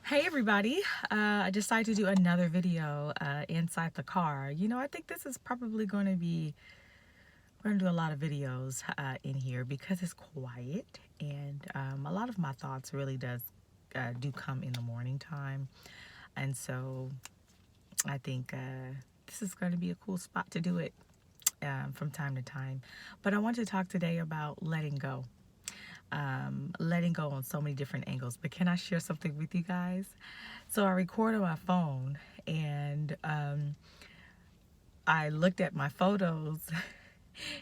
Hey everybody, I decided to do another video inside the car. I think this is probably we're going to do a lot of videos in here because it's quiet and a lot of my thoughts really do come in the morning time. And so I think this is going to be a cool spot to do it from time to time. But I want to talk today about letting go. Letting go on so many different angles. But can I share something with you guys? So I record on my phone and I looked at my photos.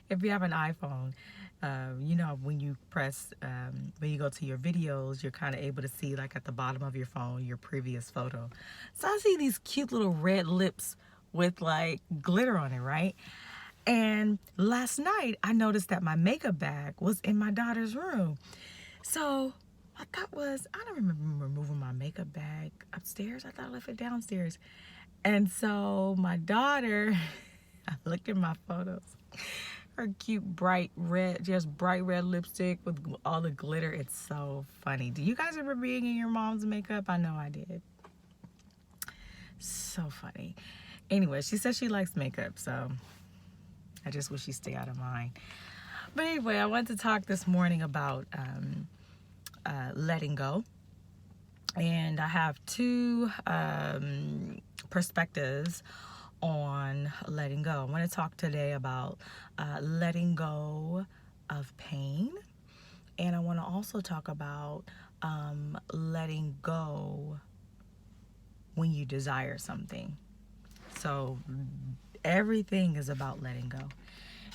If you have an iPhone, when you when you go to your videos, you're kind of able to see, like, at the bottom of your phone, your previous photo. So I see these cute little red lips with like glitter on it, right? And last night I noticed that my makeup bag was in my daughter's room. So I don't remember moving my makeup bag upstairs. I thought I left it downstairs. And so my daughter, I looked at my photos. Her cute, bright red lipstick with all the glitter. It's so funny. Do you guys remember being in your mom's makeup? I know I did. So funny. Anyway, she says she likes makeup, so I just wish she'd stay out of mine. But anyway, I wanted to talk this morning about letting go. And I have two perspectives on letting go. I want to talk today about letting go of pain. And I want to also talk about letting go when you desire something. So everything is about letting go.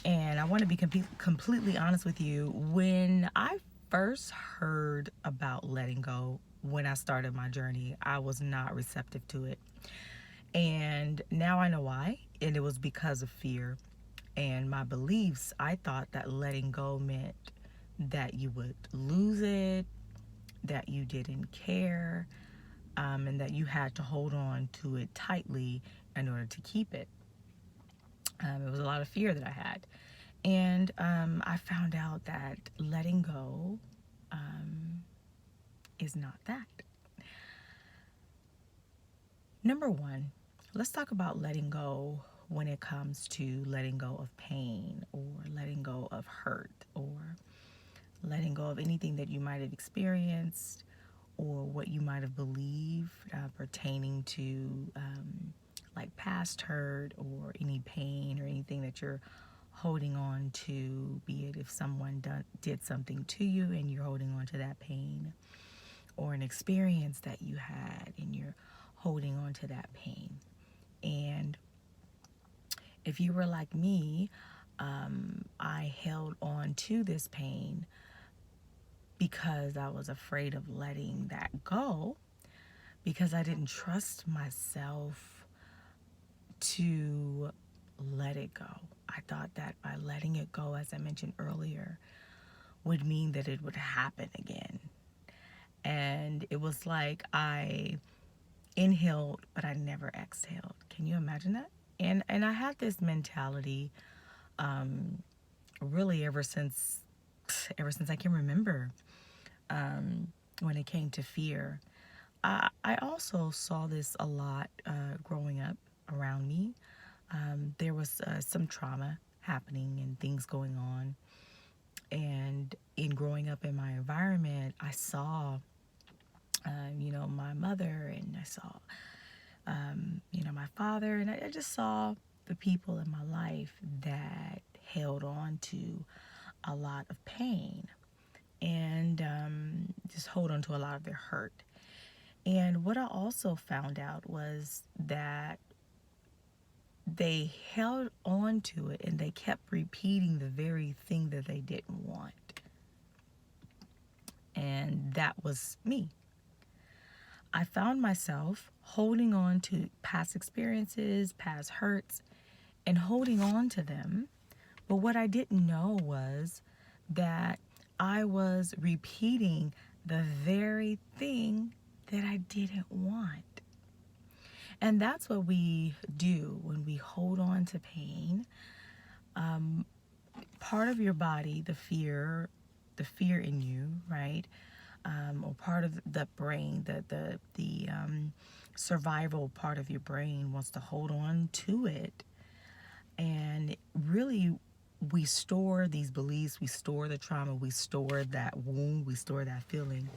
And I want to be completely honest with you. When I first heard about letting go, when I started my journey, I was not receptive to it. And now I know why. And it was because of fear and my beliefs. I thought that letting go meant that you would lose it, that you didn't care, and that you had to hold on to it tightly in order to keep it. It was a lot of fear that I had. And I found out that letting go is not that. Number one, let's talk about letting go when it comes to letting go of pain or letting go of hurt or letting go of anything that you might have experienced or what you might have believed pertaining to like past hurt or any pain or anything that you're holding on to, be it if someone did something to you and you're holding on to that pain, or an experience that you had and you're holding on to that pain. And if you were like me, I held on to this pain because I was afraid of letting that go, because I didn't trust myself to let it go. I thought that by letting it go, as I mentioned earlier, would mean that it would happen again. And it was like I inhaled, but I never exhaled. Can you imagine that? And I had this mentality really ever since I can remember, when it came to fear. I also saw this a lot growing up around me. There was some trauma happening and things going on. And in growing up in my environment, I saw, my mother, and I saw, my father, and I just saw the people in my life that held on to a lot of pain and just hold on to a lot of their hurt. And what I also found out was that they held on to it and they kept repeating the very thing that they didn't want. And that was me. I found myself holding on to past experiences, past hurts, and holding on to them. But what I didn't know was that I was repeating the very thing that I didn't want. And that's what we do when we hold on to pain. Part of your body, the fear in you, right, or part of the brain, the survival part of your brain wants to hold on to it. And really, we store these beliefs, we store the trauma, we store that wound, we store that feeling.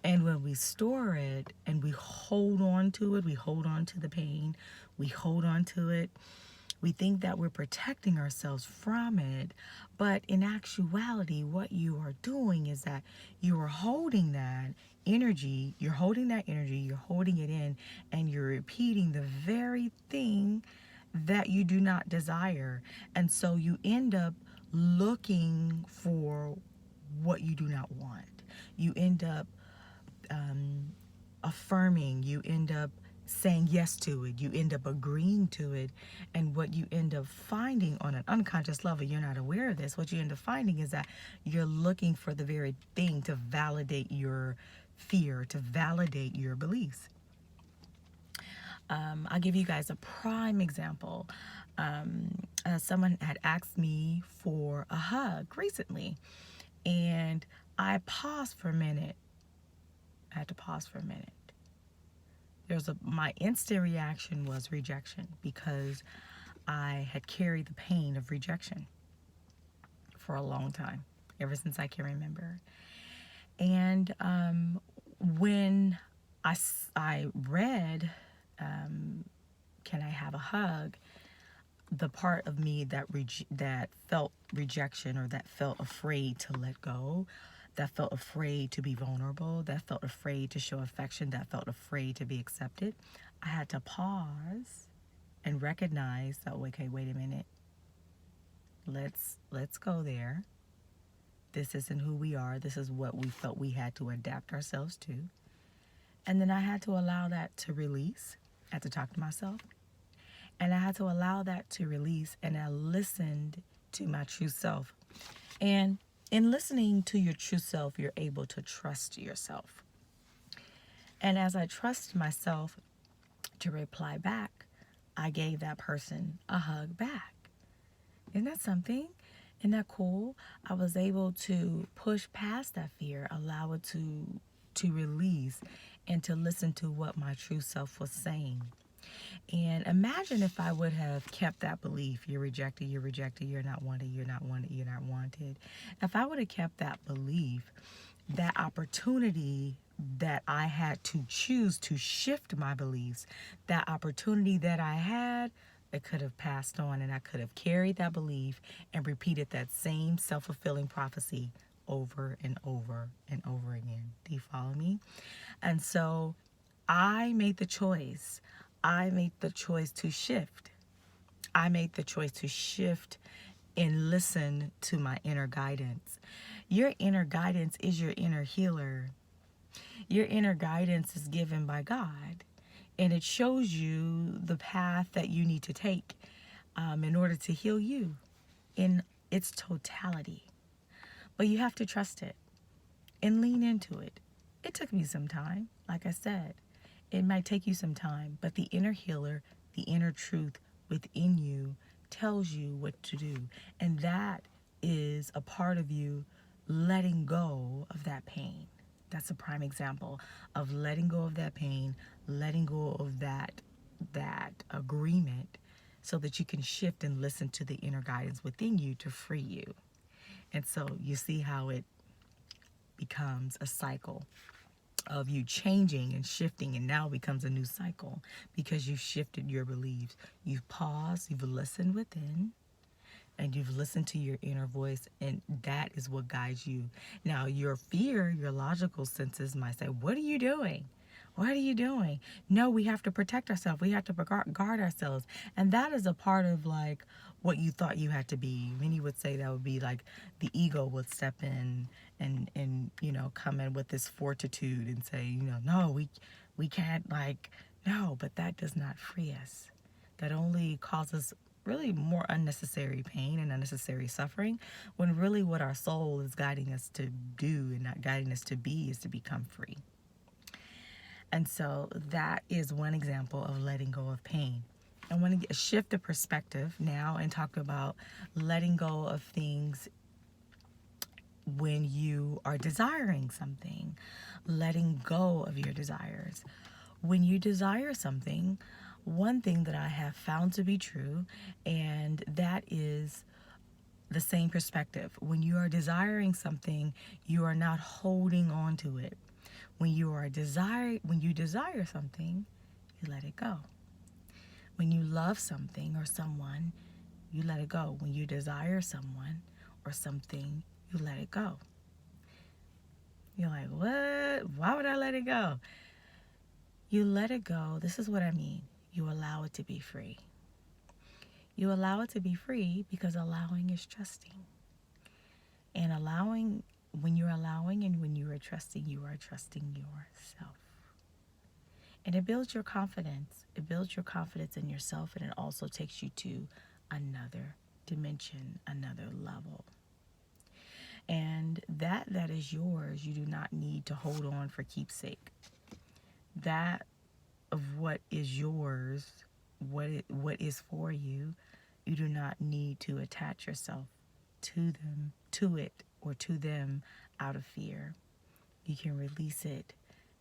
And when we store it and we hold on to it, we hold on to the pain, we hold on to it, we think that we're protecting ourselves from it. But in actuality, what you are doing is that you are holding that energy, you're holding it in, and you're repeating the very thing that you do not desire. And so you end up looking for what you do not want. You end up affirming, you end up saying yes to it, you end up agreeing to it. And what you end up finding on an unconscious level, you're not aware of this, what you end up finding is that you're looking for the very thing to validate your fear, to validate your beliefs. I'll give you guys a prime example. Someone had asked me for a hug recently, and I paused for a minute. I had to pause for a minute. My instant reaction was rejection, because I had carried the pain of rejection for a long time, ever since I can remember. And when I read, can I have a hug? The part of me that felt rejection, or that felt afraid to let go, that felt afraid to be vulnerable, that felt afraid to show affection, that felt afraid to be accepted, I had to pause and recognize that, okay, wait a minute. Let's go there. This isn't who we are. This is what we felt we had to adapt ourselves to. And then I had to allow that to release. I had to talk to myself. And I had to allow that to release, and I listened to my true self. And in listening to your true self, you're able to trust yourself. And as I trust myself to reply back, I gave that person a hug back. Isn't that something? Isn't that cool? I was able to push past that fear, allow it to release, and to listen to what my true self was saying. And imagine if I would have kept that belief, you're rejected, you're not wanted, you're not wanted, you're not wanted. If I would have kept that belief, that opportunity that I had to choose to shift my beliefs, that opportunity that I had, it could have passed on, and I could have carried that belief and repeated that same self-fulfilling prophecy over and over and over again. Do you follow me? And so I made the choice. I made the choice to shift. I made the choice to shift and listen to my inner guidance. Your inner guidance is your inner healer. Your inner guidance is given by God, and it shows you the path that you need to take in order to heal you in its totality. But you have to trust it and lean into it. It took me some time, like I said. It might take you some time, but the inner healer, the inner truth within you tells you what to do. And that is a part of you letting go of that pain. That's a prime example of letting go of that pain, letting go of that agreement, so that you can shift and listen to the inner guidance within you to free you. And so you see how it becomes a cycle of you changing and shifting, and now becomes a new cycle because you've shifted your beliefs. You've paused, you've listened within, and you've listened to your inner voice, and that is what guides you. Now, your fear, your logical senses might say, what are you doing? What are you doing? No, we have to protect ourselves. We have to guard ourselves. And that is a part of like what you thought you had to be. Many would say that would be like the ego would step in and come in with this fortitude and say, no, we can't, like, no, but that does not free us. That only causes really more unnecessary pain and unnecessary suffering, when really what our soul is guiding us to do and not guiding us to be is to become free. And so that is one example of letting go of pain. I want to shift the perspective now and talk about letting go of things when you are desiring something, letting go of your desires. When you desire something, one thing that I have found to be true, and that is the same perspective. When you are desiring something, you are not holding on to it. When you desire something, you let it go. When you love something or someone, you let it go. When you desire someone or something, you let it go. You're like, what? Why would I let it go? You let it go. This is what I mean. You allow it to be free. You allow it to be free because allowing is trusting. And when you're allowing and when you are trusting yourself. And it builds your confidence. It builds your confidence in yourself, and it also takes you to another dimension, another level. And that is yours, you do not need to hold on for keepsake. That of what is yours, what is for you, you do not need to attach yourself to it, or to them out of fear. You can release it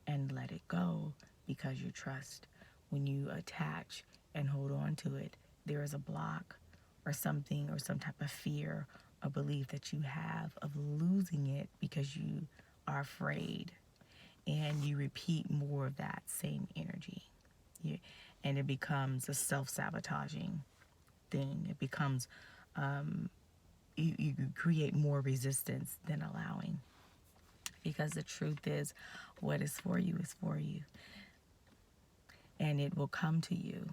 and let it go because you trust. When you attach and hold on to it, there is a block or something, or some type of fear or belief that you have of losing it because you are afraid, and you repeat more of that same energy. And it becomes a self-sabotaging thing. It becomes, you create more resistance than allowing. Because the truth is, what is for you is for you. And it will come to you.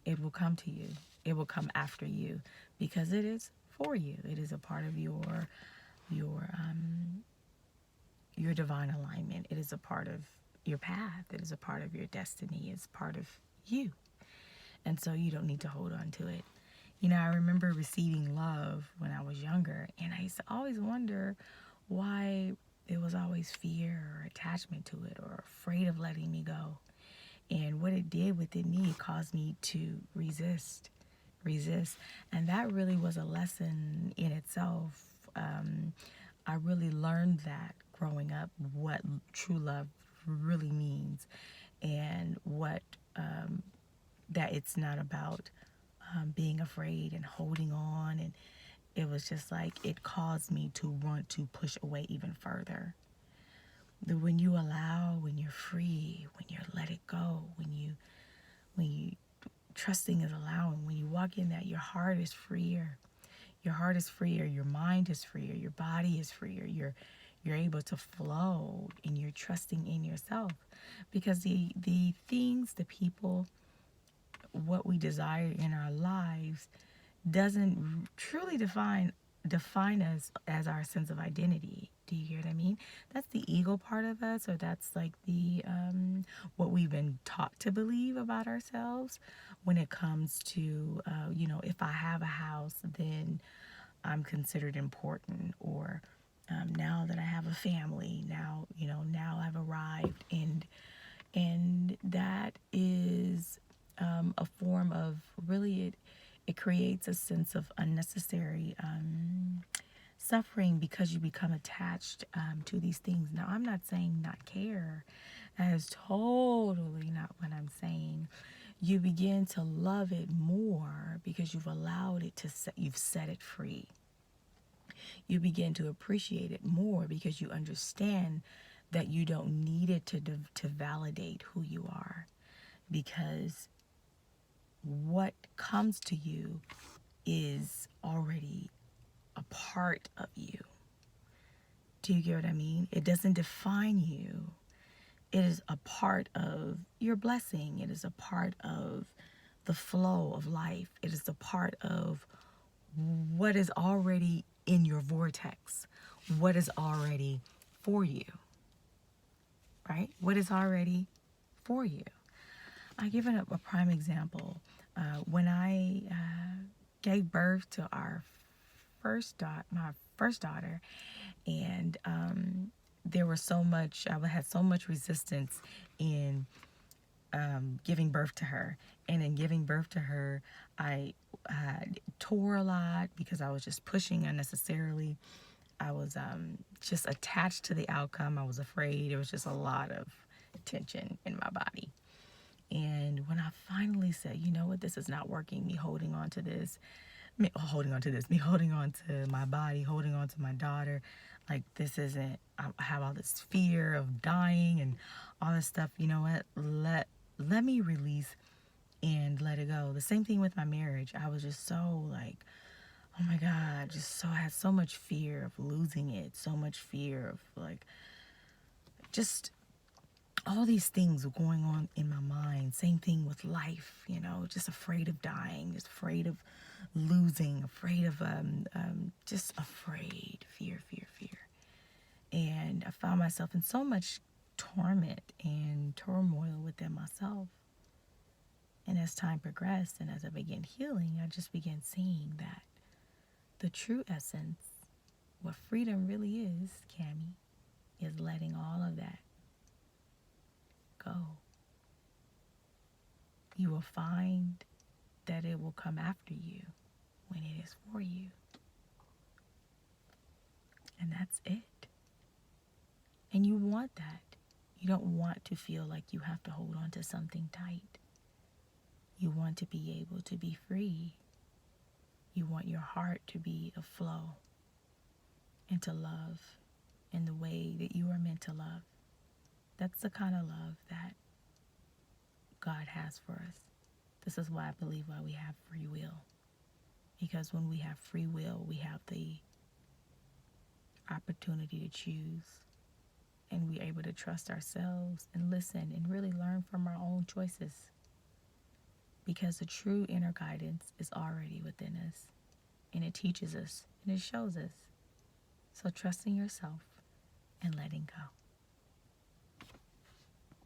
It will come to you. It will come after you because it is for you. It is a part of your divine alignment. It is a part of your path. It is a part of your destiny. It's part of you. And so you don't need to hold on to it. You know, I remember receiving love when I was younger, and I used to always wonder why there was always fear or attachment to it, or afraid of letting me go. And what it did within me, it caused me to resist. And that really was a lesson in itself. I really learned that growing up, what true love really means, and what that it's not about being afraid and holding on. And it was just like, it caused me to want to push away even further. When you allow, when you're free, when you let it go, when you trusting is allowing, when you walk in that, your heart is freer. Your heart is freer, your mind is freer, your body is freer. You're able to flow, and you're trusting in yourself, because the things, the people, what we desire in our lives doesn't truly define us as our sense of identity. Do you hear what I mean? That's the ego part of us, or that's like the what we've been taught to believe about ourselves when it comes to if I have a house, then I'm considered important, or now that I have a family, now I've arrived, and that is a form of, really, it creates a sense of unnecessary suffering, because you become attached to these things. Now, I'm not saying not care. That is totally not what I'm saying. You begin to love it more because you've allowed it you've set it free. You begin to appreciate it more because you understand that you don't need it to validate who you are, because what comes to you is already a part of you. Do you get what I mean? It doesn't define you. It is a part of your blessing. It is a part of the flow of life. It is a part of what is already in your vortex, what is already for you, right? What is already for you. I give it a prime example. When I gave birth to my first daughter, and I had so much resistance in giving birth to her. And in giving birth to her, I tore a lot because I was just pushing unnecessarily. just attached to the outcome. I was afraid. There was just a lot of tension in my body. And when I finally said, you know what, this is not working, me holding on to this, me holding on to this, me holding on to my body, holding on to my daughter, like this isn't, I have all this fear of dying and all this stuff. You know what, let me release and let it go. The same thing with my marriage. I was just so like, oh my God, I had so much fear of losing it, so much fear of like, just all these things were going on in my mind. Same thing with life, just afraid of dying, just afraid of losing, afraid of, just afraid, fear, fear, fear. And I found myself in so much torment and turmoil within myself. And as time progressed and as I began healing, I just began seeing that the true essence, what freedom really is, Cammie, is letting all of that go. You will find that it will come after you when it is for you. And that's it. And you want that. You don't want to feel like you have to hold on to something tight. You want to be able to be free. You want your heart to be a flow and to love in the way that you are meant to love. That's the kind of love that God has for us. This is why I believe why we have free will. Because when we have free will, we have the opportunity to choose. And we're able to trust ourselves and listen and really learn from our own choices. Because the true inner guidance is already within us. And it teaches us and it shows us. So trusting yourself and letting go.